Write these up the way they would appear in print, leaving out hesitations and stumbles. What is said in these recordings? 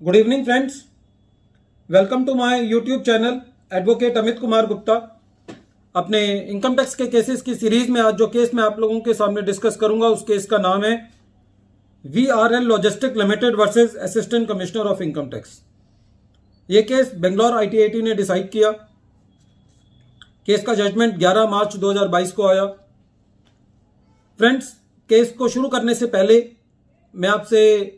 Good evening friends, welcome to my YouTube channel advocate Amit Kumar Gupta. अपने income tax के cases की series में आज जो केस मैं आप लोगों के सामने डिस्कस करूंगा उस केस का नाम है VRL logistic limited versus assistant commissioner of income tax. ये केस बेंगलोर ITAT ने डिसाइड किया। केस का जजमेंट 11 मार्च 2022 को आया। फ्रेंड्स, केस को शुरू करने से पहले मैं आपसे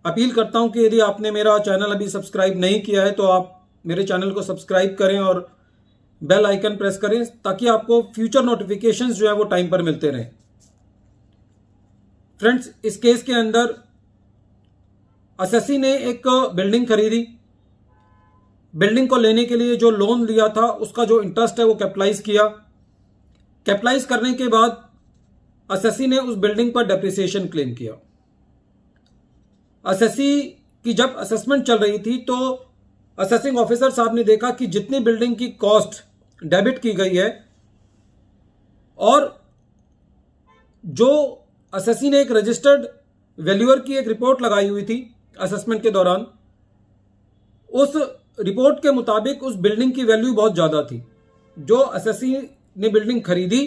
अपील करता हूं कि यदि आपने मेरा चैनल अभी सब्सक्राइब नहीं किया है तो आप मेरे चैनल को सब्सक्राइब करें और बेल आइकन प्रेस करें ताकि आपको फ्यूचर नोटिफिकेशंस जो है वो टाइम पर मिलते रहें। फ्रेंड्स, इस केस के अंदर असेसी ने एक बिल्डिंग खरीदी। बिल्डिंग को लेने के लिए जो लोन लिया था उसका जो इंटरेस्ट है वो कैपिटलाइज किया। कैपिटलाइज करने के बाद असेसी ने उस बिल्डिंग पर डेप्रिसिएशन क्लेम किया। असेसी की जब असेसमेंट चल रही थी तो असेसिंग ऑफिसर साहब ने देखा कि जितनी बिल्डिंग की कॉस्ट डेबिट की गई है और जो असेसी ने एक रजिस्टर्ड वैल्यूअर की एक रिपोर्ट लगाई हुई थी असेसमेंट के दौरान, उस रिपोर्ट के मुताबिक उस बिल्डिंग की वैल्यू बहुत ज्यादा थी। जो असेसी ने बिल्डिंग खरीदी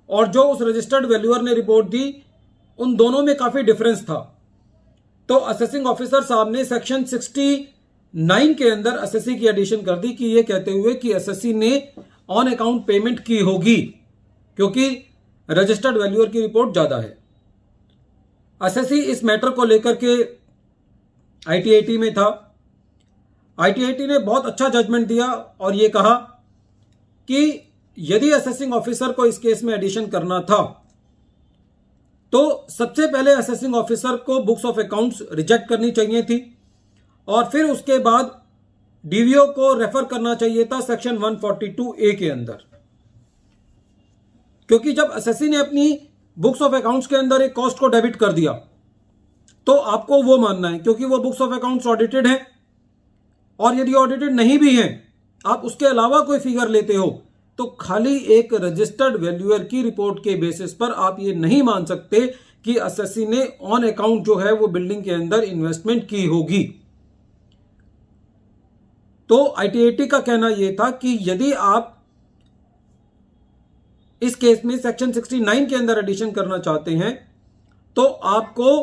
और जो उस रजिस्टर्ड वैल्यूअर ने रिपोर्ट दी, उन दोनों में काफी डिफरेंस था। तो असेसिंग ऑफिसर साहब ने सेक्शन 69 के अंदर असेसी की एडिशन कर दी कि ये कहते हुए कि असेसी ने ऑन अकाउंट पेमेंट की होगी क्योंकि रजिस्टर्ड वैल्यूअर की रिपोर्ट ज्यादा है। असेसी इस मैटर को लेकर के ITAT में था। ITAT ने बहुत अच्छा जजमेंट दिया और यह कहा कि यदि असेसिंग ऑफिसर को इस केस में एडिशन करना था तो सबसे पहले असेसिंग ऑफिसर को बुक्स ऑफ अकाउंट्स रिजेक्ट करनी चाहिए थी और फिर उसके बाद DVO को रेफर करना चाहिए था सेक्शन 142A के अंदर। क्योंकि जब असेसी ने अपनी बुक्स ऑफ अकाउंट्स के अंदर एक कॉस्ट को डेबिट कर दिया तो आपको वो मानना है, क्योंकि वो बुक्स ऑफ अकाउंट्स ऑडिटेड हैं और यदि ऑडिटेड नहीं भी हैं, आप उसके अलावा कोई फिगर लेते हो तो खाली एक रजिस्टर्ड वैल्यूअर की रिपोर्ट के बेसिस पर आप ये नहीं मान सकते कि असेसी ने ऑन अकाउंट जो है वो बिल्डिंग के अंदर इन्वेस्टमेंट की होगी। तो ITAT का कहना यह था कि यदि आप इस केस में सेक्शन 69 के अंदर एडिशन करना चाहते हैं तो आपको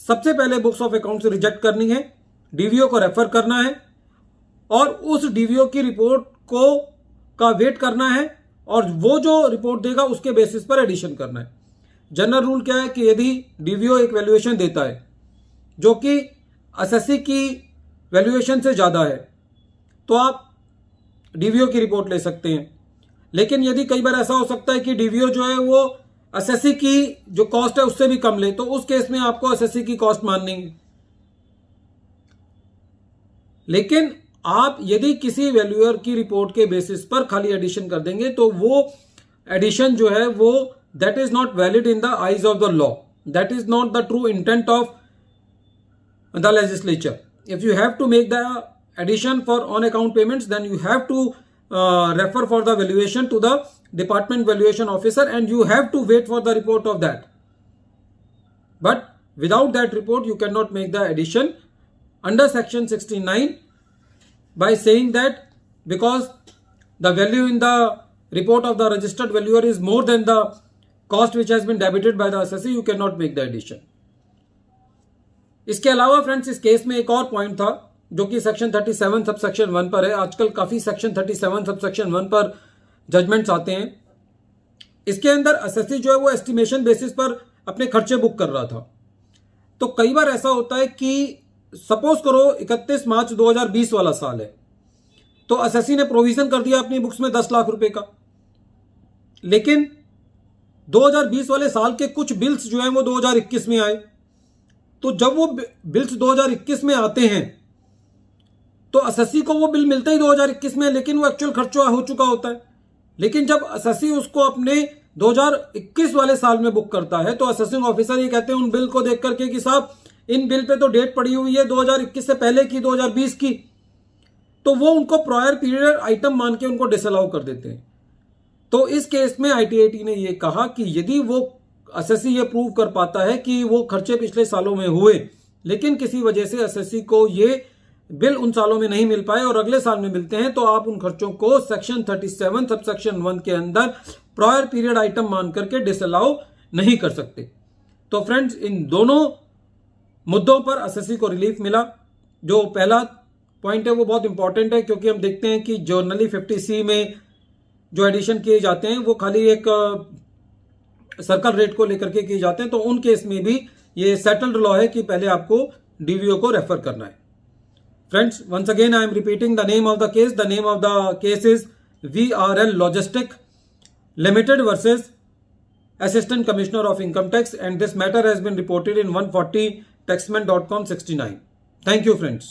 सबसे पहले बुक्स ऑफ अकाउंट्स रिजेक्ट करनी है, DVO को रेफर करना है और उस DVO की रिपोर्ट को का वेट करना है और वो जो रिपोर्ट देगा उसके बेसिस पर एडिशन करना है। जनरल रूल क्या है कि यदि DVO एक वैल्यूएशन देता है जो कि असेसी की वैल्यूएशन से ज्यादा है तो आप DVO की रिपोर्ट ले सकते हैं। लेकिन यदि कई बार ऐसा हो सकता है कि DVO जो है वो असेसी की जो कॉस्ट है उससे भी कम ले, तो उस केस में आपको असेसी की कॉस्ट माननी है। लेकिन आप यदि किसी वैल्यूअर की रिपोर्ट के बेसिस पर खाली एडिशन कर देंगे तो वो एडिशन जो है वो that is not valid in the eyes of the law, that is not the true intent of the legislature. If you have to make the addition for on account payments then you have to refer for the valuation to the department valuation officer and you have to wait for the report of that. But without that report you cannot make the addition under section 69 by saying that because the value in the report of the registered valuer is more than the cost which has been debited by the assessee, you cannot make the addition. इसके अलावा friends इस case में एक और point था जो कि section 37 sub section 1 पर है। आजकल काफी सेक्शन 37 सब सेक्शन 1 पर जजमेंट्स आते हैं। इसके अंदर असेसी जो है वो एस्टिमेशन बेसिस पर अपने खर्चे बुक कर रहा था। तो कई बार ऐसा होता है कि सपोज करो 31 मार्च 2020 वाला साल है तो असेसी ने प्रोविजन कर दिया अपनी बुक्स में 10 लाख रुपए का, लेकिन 2020 वाले साल के कुछ बिल्स जो हैं वो 2021 में आए। तो जब वो बिल्स 2021 में आते हैं तो असेसी को वो बिल मिलता ही 2021 में, लेकिन वो एक्चुअल खर्चा हो चुका होता है। लेकिन जब असेसी उसको अपने 2021 वाले साल में बुक करता है तो असेसिंग ऑफिसर ये कहते हैं उन बिल को देख करके कि साहब इन बिल पे तो डेट पड़ी हुई है 2021 से पहले की, 2020 की, तो वो उनको प्रायर पीरियड आइटम मान के उनको डिसअलाउ कर देते हैं। तो इस केस में ITAT ने ये कहा कि यदि वो असेसी ये प्रूव कर पाता है कि वो खर्चे पिछले सालों में हुए लेकिन किसी वजह से असेसी को ये बिल उन सालों में नहीं मिल पाए और अगले साल में मिलते हैं, तो आप उन खर्चों को सेक्शन 37 सबसेक्शन 1 के अंदर प्रायर पीरियड आइटम मान करके डिसअलाउ नहीं कर सकते। तो फ्रेंड्स, इन दोनों मुद्दों पर एसएससी को रिलीफ मिला। जो पहला पॉइंट है वो बहुत इंपॉर्टेंट है, क्योंकि हम देखते हैं कि जर्नली 50C में जो एडिशन किए जाते हैं वो खाली एक सर्कल रेट को लेकर के किए जाते हैं, तो उन केस में भी ये सेटल्ड लॉ है कि पहले आपको डीवीओ को रेफर करना है। Friends, once again I am repeating the name of the case. The name of the case is VRL logistic limited versus Assistant Commissioner of Income Tax, and this matter has been reported in 140taxman.com 69. Thank you, friends.